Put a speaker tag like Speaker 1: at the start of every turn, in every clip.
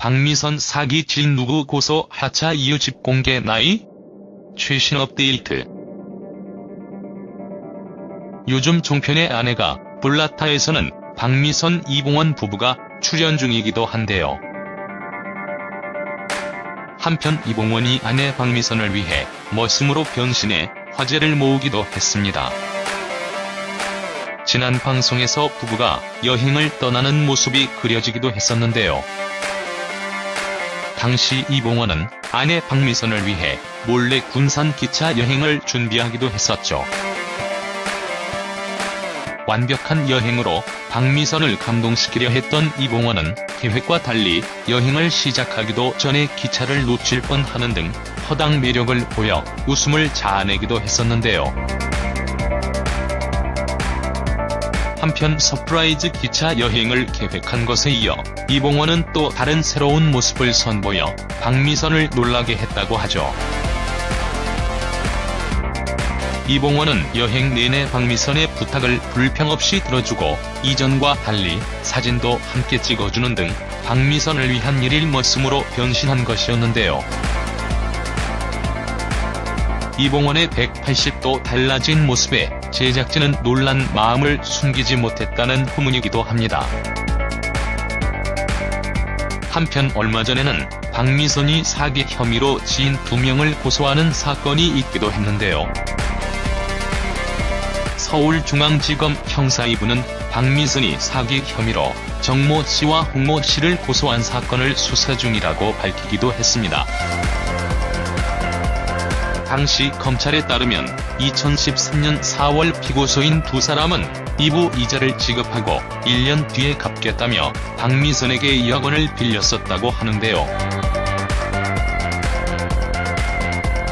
Speaker 1: 박미선 사기 진누구 고소 하차 이유 집 공개 나이? 최신 업데이트. 요즘 종편의 아내가 블라타에서는 박미선 이봉원 부부가 출연 중이기도 한데요. 한편 이봉원이 아내 박미선을 위해 머슴으로 변신해 화제를 모으기도 했습니다. 지난 방송에서 부부가 여행을 떠나는 모습이 그려지기도 했었는데요. 당시 이봉원은 아내 박미선을 위해 몰래 군산 기차 여행을 준비하기도 했었죠. 완벽한 여행으로 박미선을 감동시키려 했던 이봉원은 계획과 달리 여행을 시작하기도 전에 기차를 놓칠 뻔하는 등 허당 매력을 보여 웃음을 자아내기도 했었는데요. 한편 서프라이즈 기차 여행을 계획한 것에 이어 이봉원은 또 다른 새로운 모습을 선보여 박미선을 놀라게 했다고 하죠. 이봉원은 여행 내내 박미선의 부탁을 불평 없이 들어주고 이전과 달리 사진도 함께 찍어주는 등 박미선을 위한 일일 머슴으로 변신한 것이었는데요. 이봉원의 180도 달라진 모습에 제작진은 놀란 마음을 숨기지 못했다는 후문이기도 합니다. 한편 얼마 전에는 박미선이 사기 혐의로 지인 2명을 고소하는 사건이 있기도 했는데요. 서울중앙지검 형사 2부는 박미선이 사기 혐의로 정모 씨와 홍모 씨를 고소한 사건을 수사 중이라고 밝히기도 했습니다. 당시 검찰에 따르면 2013년 4월 피고소인 두 사람은 2부 이자를 지급하고 1년 뒤에 갚겠다며 박미선에게 2억 원을 빌렸었다고 하는데요.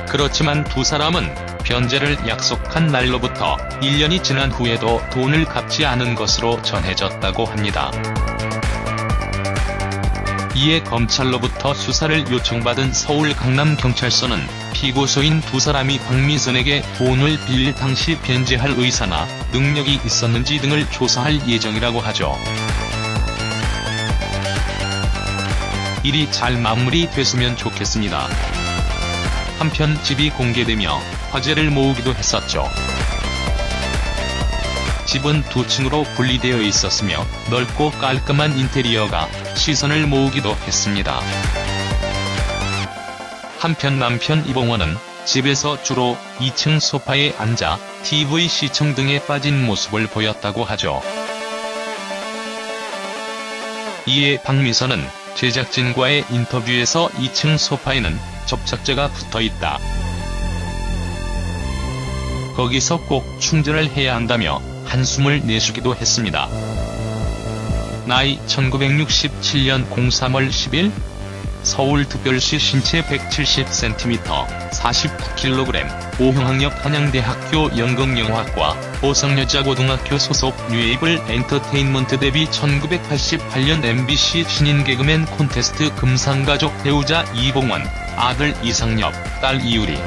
Speaker 1: 그렇지만 두 사람은 변제를 약속한 날로부터 1년이 지난 후에도 돈을 갚지 않은 것으로 전해졌다고 합니다. 이에 검찰로부터 수사를 요청받은 서울 강남경찰서는 피고소인 두 사람이 박미선에게 돈을 빌릴 당시 변제할 의사나 능력이 있었는지 등을 조사할 예정이라고 하죠. 일이 잘 마무리됐으면 좋겠습니다. 한편 집이 공개되며 화제를 모으기도 했었죠. 집은 2층으로 분리되어 있었으며 넓고 깔끔한 인테리어가 시선을 모으기도 했습니다. 한편 남편 이봉원은 집에서 주로 2층 소파에 앉아 TV 시청 등에 빠진 모습을 보였다고 하죠. 이에 박미선은 제작진과의 인터뷰에서 2층 소파에는 접착제가 붙어있다. 거기서 꼭 충전을 해야 한다며 한숨을 내쉬기도 했습니다. 나이 1967년 03월 10일 서울특별시 신체 170cm 49kg 오형학역 한양대학교 연극영화과 보성여자고등학교 소속 뉴에이블 엔터테인먼트 데뷔 1988년 MBC 신인 개그맨 콘테스트 금상가족 배우자 이봉원, 아들 이상엽, 딸 이유리.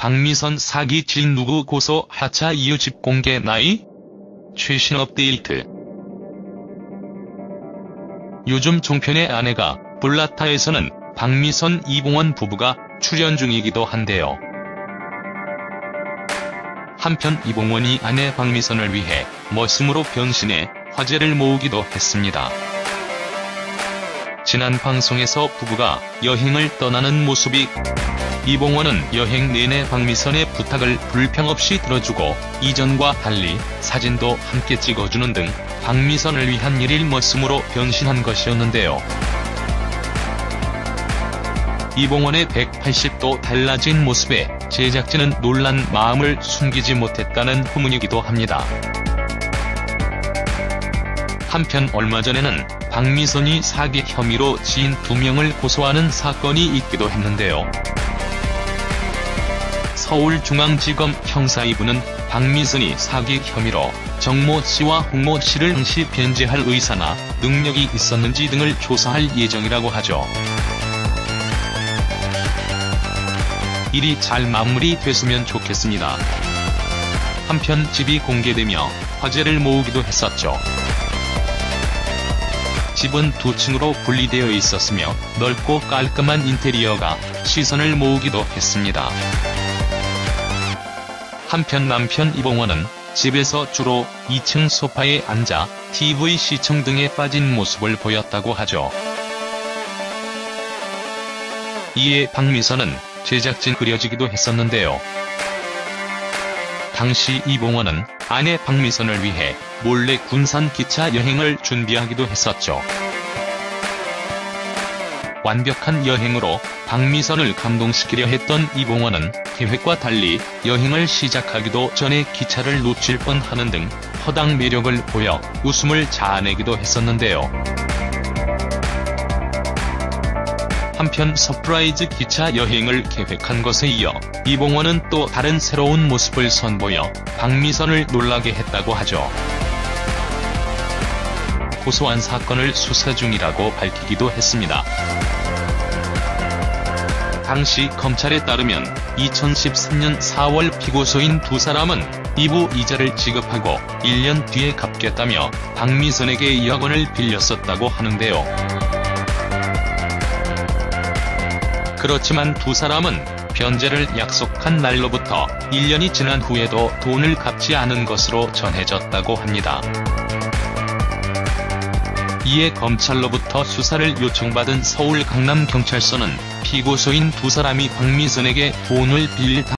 Speaker 1: 박미선 사기 진누구 고소 하차 이유 집 공개 나이? 최신 업데이트. 요즘 종편의 아내가 블라타에서는 박미선 이봉원 부부가 출연 중이기도 한데요. 한편 이봉원이 아내 박미선을 위해 머슴으로 변신해 화제를 모으기도 했습니다. 지난 방송에서 부부가 여행을 떠나는 모습이 이봉원은 여행 내내 박미선의 부탁을 불평 없이 들어주고 이전과 달리 사진도 함께 찍어주는 등 박미선을 위한 일일 머슴으로 변신한 것이었는데요. 이봉원의 180도 달라진 모습에 제작진은 놀란 마음을 숨기지 못했다는 후문이기도 합니다. 한편 얼마 전에는 박미선이 사기 혐의로 지인 2명을 고소하는 사건이 있기도 했는데요. 서울중앙지검 형사 2부는 박미선이 사기 혐의로 정모 씨와 홍모 씨를 당시 변제할 의사나 능력이 있었는지 등을 조사할 예정이라고 하죠. 일이 잘 마무리됐으면 좋겠습니다. 한편 집이 공개되며 화제를 모으기도 했었죠. 집은 2층으로 분리되어 있었으며 넓고 깔끔한 인테리어가 시선을 모으기도 했습니다. 한편 남편 이봉원은 집에서 주로 2층 소파에 앉아 TV 시청 등에 빠진 모습을 보였다고 하죠. 이에 박미선은 제작진 그려지기도 했었는데요. 당시 이봉원은 아내 박미선을 위해 몰래 군산 기차 여행을 준비하기도 했었죠. 완벽한 여행으로 박미선을 감동시키려 했던 이봉원은 계획과 달리 여행을 시작하기도 전에 기차를 놓칠 뻔하는 등 허당 매력을 보여 웃음을 자아내기도 했었는데요. 한편 서프라이즈 기차 여행을 계획한 것에 이어 이봉원은 또 다른 새로운 모습을 선보여 박미선을 놀라게 했다고 하죠. 고소한 사건을 수사 중이라고 밝히기도 했습니다. 당시 검찰에 따르면 2013년 4월 피고소인 2사람은 이부 이자를 지급하고 1년 뒤에 갚겠다며 박미선에게 2억 원을 빌렸었다고 하는데요. 그렇지만 2사람은 변제를 약속한 날로부터 1년이 지난 후에도 돈을 갚지 않은 것으로 전해졌다고 합니다. 이에 검찰로부터 수사를 요청받은 서울 강남경찰서는 피고소인 2사람이 박미선에게 돈을 빌릴